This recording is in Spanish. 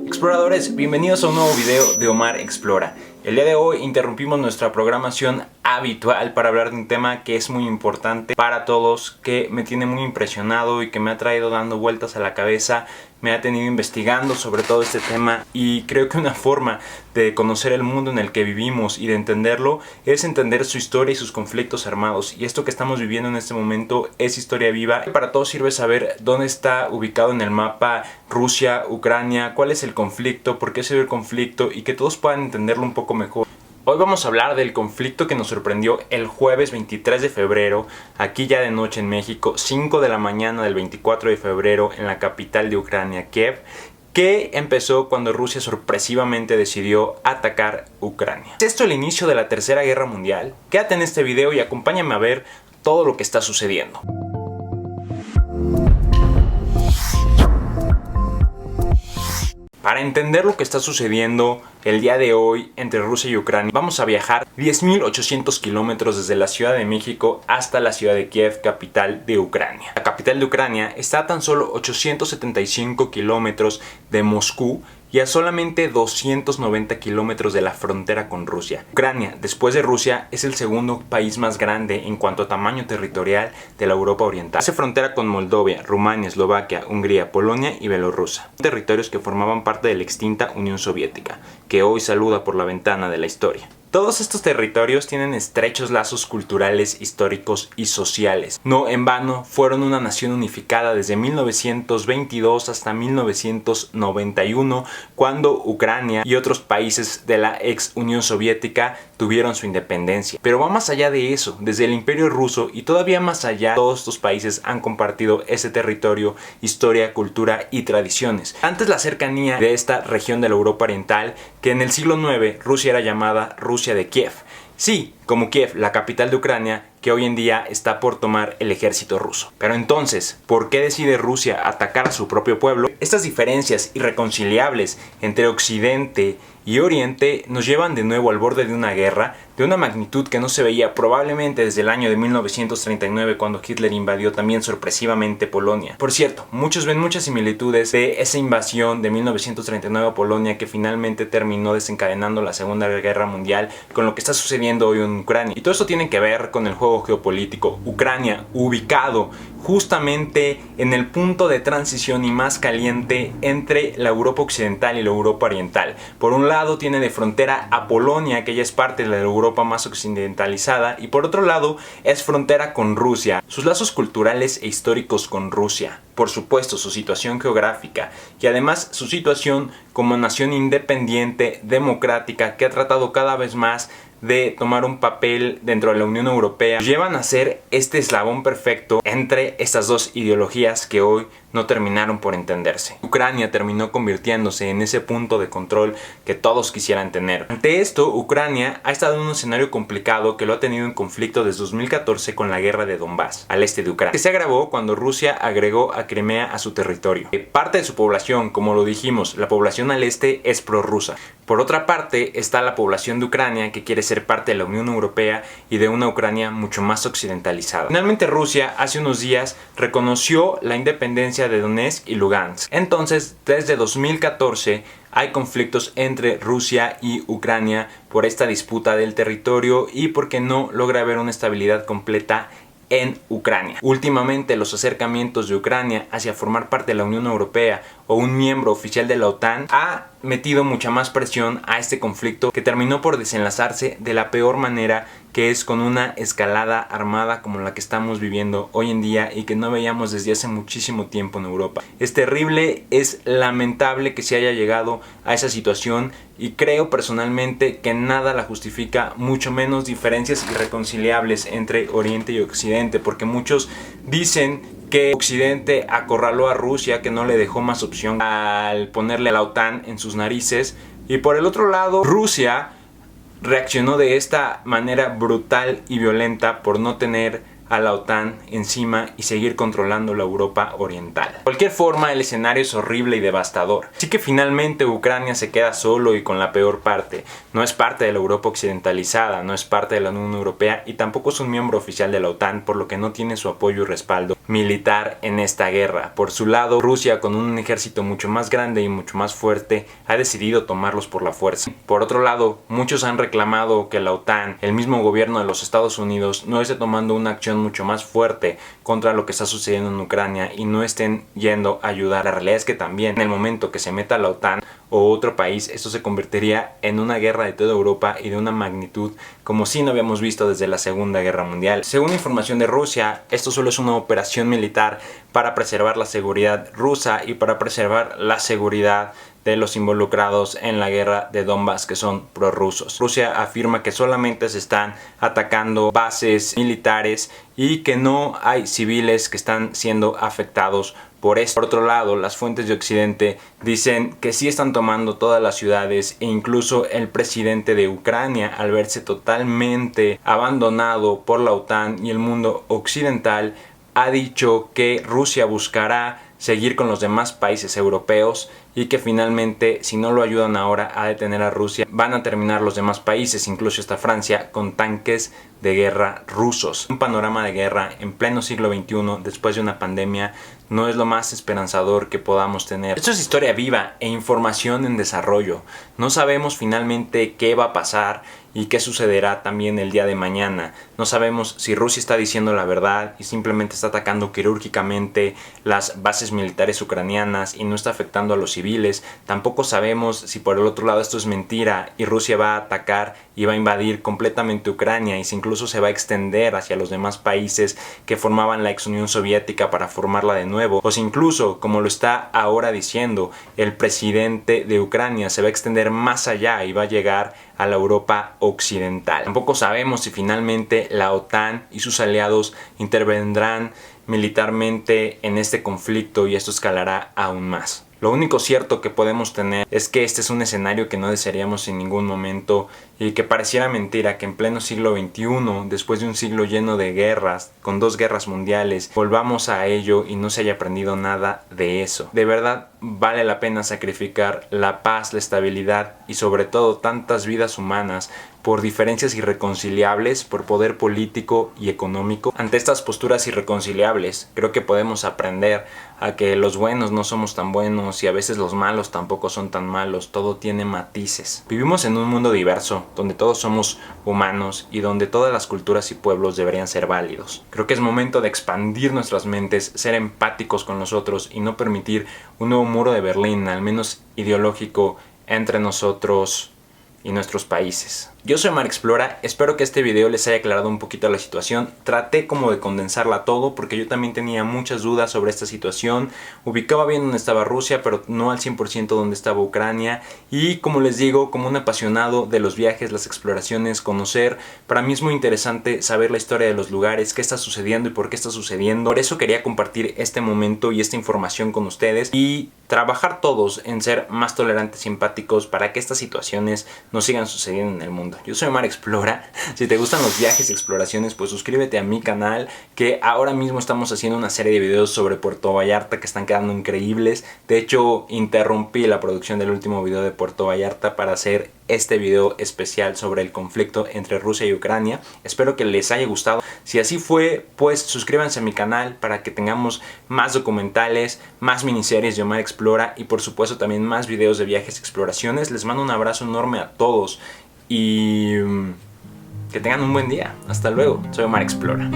Exploradores, bienvenidos a un nuevo video de Omar Explora. El día de hoy interrumpimos nuestra programación habitual para hablar de un tema que es muy importante para todos, que me tiene muy impresionado y que me ha traído dando vueltas a la cabeza, me ha tenido investigando sobre todo este tema, y creo que una forma de conocer el mundo en el que vivimos y de entenderlo es entender su historia y sus conflictos armados, y esto que estamos viviendo en este momento es historia viva. Para todos sirve saber dónde está ubicado en el mapa Rusia, Ucrania, cuál es el conflicto, por qué se dio el conflicto, y que todos puedan entenderlo un poco mejor. Hoy vamos a hablar del conflicto que nos sorprendió el jueves 23 de febrero, aquí ya de noche en México, 5 de la mañana del 24 de febrero en la capital de Ucrania, Kiev, que empezó cuando Rusia sorpresivamente decidió atacar Ucrania. ¿Es esto el inicio de la Tercera Guerra Mundial? Quédate en este video y acompáñame a ver todo lo que está sucediendo. Para entender lo que está sucediendo el día de hoy entre Rusia y Ucrania, vamos a viajar 10.800 kilómetros desde la Ciudad de México hasta la ciudad de Kiev, capital de Ucrania. La capital de Ucrania está a tan solo 875 kilómetros de Moscú y a solamente 290 kilómetros de la frontera con Rusia. Ucrania, después de Rusia, es el segundo país más grande en cuanto a tamaño territorial de la Europa Oriental. Hace frontera con Moldovia, Rumania, Eslovaquia, Hungría, Polonia y Bielorrusia, territorios que formaban parte de la extinta Unión Soviética, que hoy saluda por la ventana de la historia. Todos estos territorios tienen estrechos lazos culturales, históricos y sociales. No en vano fueron una nación unificada desde 1922 hasta 1991, cuando Ucrania y otros países de la ex Unión Soviética tuvieron su independencia. Pero va más allá de eso, desde el Imperio Ruso y todavía más allá, todos estos países han compartido ese territorio, historia, cultura y tradiciones. Antes la cercanía de esta región de la Europa Oriental, que en el siglo IX Rusia era llamada Rusia de Kiev. Sí, como Kiev, la capital de Ucrania, que hoy en día está por tomar el ejército ruso. Pero entonces, ¿por qué decide Rusia atacar a su propio pueblo? Estas diferencias irreconciliables entre Occidente y Oriente nos llevan de nuevo al borde de una guerra de una magnitud que no se veía probablemente desde el año de 1939, cuando Hitler invadió también sorpresivamente Polonia. Por cierto, muchos ven muchas similitudes de esa invasión de 1939 a Polonia, que finalmente terminó desencadenando la Segunda Guerra Mundial, con lo que está sucediendo hoy en Ucrania. Y todo esto tiene que ver con el juego geopolítico. Ucrania, ubicado justamente en el punto de transición y más caliente entre la Europa Occidental y la Europa Oriental. Por un lado tiene de frontera a Polonia, que ya es parte de la Europa más occidentalizada, y por otro lado es frontera con Rusia. Sus lazos culturales e históricos con Rusia, por supuesto su situación geográfica y además su situación como nación independiente, democrática, que ha tratado cada vez más de tomar un papel dentro de la Unión Europea, llevan a ser este eslabón perfecto entre estas dos ideologías que hoy no terminaron por entenderse. Ucrania terminó convirtiéndose en ese punto de control que todos quisieran tener. Ante esto, Ucrania ha estado en un escenario complicado que lo ha tenido en conflicto desde 2014 con la guerra de Donbass, al este de Ucrania, que se agravó cuando Rusia agregó a Crimea a su territorio. Parte de su población, como lo dijimos, la población al este es prorrusa. Por otra parte está la población de Ucrania, que quiere ser parte de la Unión Europea y de una Ucrania mucho más occidentalizada. Finalmente Rusia hace unos días reconoció la independencia de Donetsk y Lugansk. Entonces, desde 2014 hay conflictos entre Rusia y Ucrania por esta disputa del territorio y porque no logra haber una estabilidad completa en Ucrania. Últimamente los acercamientos de Ucrania hacia formar parte de la Unión Europea o un miembro oficial de la OTAN ha metido mucha más presión a este conflicto, que terminó por desenlazarse de la peor manera, que es con una escalada armada como la que estamos viviendo hoy en día y que no veíamos desde hace muchísimo tiempo en Europa. Es terrible, es lamentable que se haya llegado a esa situación y creo personalmente que nada la justifica, mucho menos diferencias irreconciliables entre Oriente y Occidente, porque muchos dicen que Occidente acorraló a Rusia, que no le dejó más opción al ponerle a la OTAN en sus narices, y por el otro lado Rusia reaccionó de esta manera brutal y violenta por no tener a la OTAN encima y seguir controlando la Europa Oriental. De cualquier forma, el escenario es horrible y devastador. Así que finalmente Ucrania se queda solo y con la peor parte. No es parte de la Europa occidentalizada, no es parte de la Unión Europea y tampoco es un miembro oficial de la OTAN, por lo que no tiene su apoyo y respaldo. militar en esta guerra. Por su lado, Rusia, con un ejército mucho más grande y mucho más fuerte, ha decidido tomarlos por la fuerza. Por otro lado, muchos han reclamado que la OTAN, el mismo gobierno de los Estados Unidos, no esté tomando una acción mucho más fuerte contra lo que está sucediendo en Ucrania y no estén yendo a ayudar. La realidad es que también en el momento que se meta la OTAN o otro país, esto se convertiría en una guerra de toda Europa y de una magnitud como si no habíamos visto desde la Segunda Guerra Mundial. Según información de Rusia, esto solo es una operación militar para preservar la seguridad rusa y para preservar la seguridad de los involucrados en la guerra de Donbass, que son prorrusos. Rusia afirma que solamente se están atacando bases militares y que no hay civiles que están siendo afectados por esto. Por otro lado, las fuentes de Occidente dicen que sí están tomando todas las ciudades e incluso el presidente de Ucrania, al verse totalmente abandonado por la OTAN y el mundo occidental, ha dicho que Rusia buscará seguir con los demás países europeos y que finalmente, si no lo ayudan ahora a detener a Rusia, van a terminar los demás países, incluso hasta Francia, con tanques de guerra rusos. Un panorama de guerra en pleno siglo XXI, después de una pandemia, no es lo más esperanzador que podamos tener. Esto es historia viva e información en desarrollo. No sabemos finalmente qué va a pasar y qué sucederá también el día de mañana. No sabemos si Rusia está diciendo la verdad y simplemente está atacando quirúrgicamente las bases militares ucranianas y no está afectando a los civiles. Tampoco sabemos si por el otro lado esto es mentira y Rusia va a atacar y va a invadir completamente Ucrania y si incluso se va a extender hacia los demás países que formaban la ex Unión Soviética para formarla de nuevo, o si incluso, como lo está ahora diciendo el presidente de Ucrania, se va a extender más allá y va a llegar a la Europa occidental. Tampoco sabemos si finalmente la OTAN y sus aliados intervendrán militarmente en este conflicto y esto escalará aún más. Lo único cierto que podemos tener es que este es un escenario que no desearíamos en ningún momento y que pareciera mentira que en pleno siglo XXI, después de un siglo lleno de guerras, con 2 guerras mundiales, volvamos a ello y no se haya aprendido nada de eso. De verdad vale la pena sacrificar la paz, la estabilidad y sobre todo tantas vidas humanas por diferencias irreconciliables, por poder político y económico. Ante estas posturas irreconciliables, creo que podemos aprender a que los buenos no somos tan buenos y a veces los malos tampoco son tan malos, todo tiene matices. Vivimos en un mundo diverso, donde todos somos humanos y donde todas las culturas y pueblos deberían ser válidos. Creo que es momento de expandir nuestras mentes, ser empáticos con los otros y no permitir un nuevo muro de Berlín, al menos ideológico, entre nosotros y nuestros países. Yo soy Mar Explora, espero que este video les haya aclarado un poquito la situación. Traté como de condensarla todo porque yo también tenía muchas dudas sobre esta situación. Ubicaba bien dónde estaba Rusia, pero no al 100% dónde estaba Ucrania. Y como les digo, como un apasionado de los viajes, las exploraciones, conocer, para mí es muy interesante saber la historia de los lugares, qué está sucediendo y por qué está sucediendo. Por eso quería compartir este momento y esta información con ustedes y trabajar todos en ser más tolerantes y empáticos para que estas situaciones no sigan sucediendo en el mundo. Yo soy Mar Explora. Si te gustan los viajes y exploraciones, pues suscríbete a mi canal, que ahora mismo estamos haciendo una serie de videos sobre Puerto Vallarta que están quedando increíbles. De hecho, interrumpí la producción del último video de Puerto Vallarta para hacer este video especial sobre el conflicto entre Rusia y Ucrania. Espero que les haya gustado. Si así fue, pues suscríbanse a mi canal para que tengamos más documentales, más miniseries de Omar Explora y por supuesto también más videos de viajes y exploraciones. Les mando un abrazo enorme a todos y que tengan un buen día. Hasta luego. Soy Omar Explora.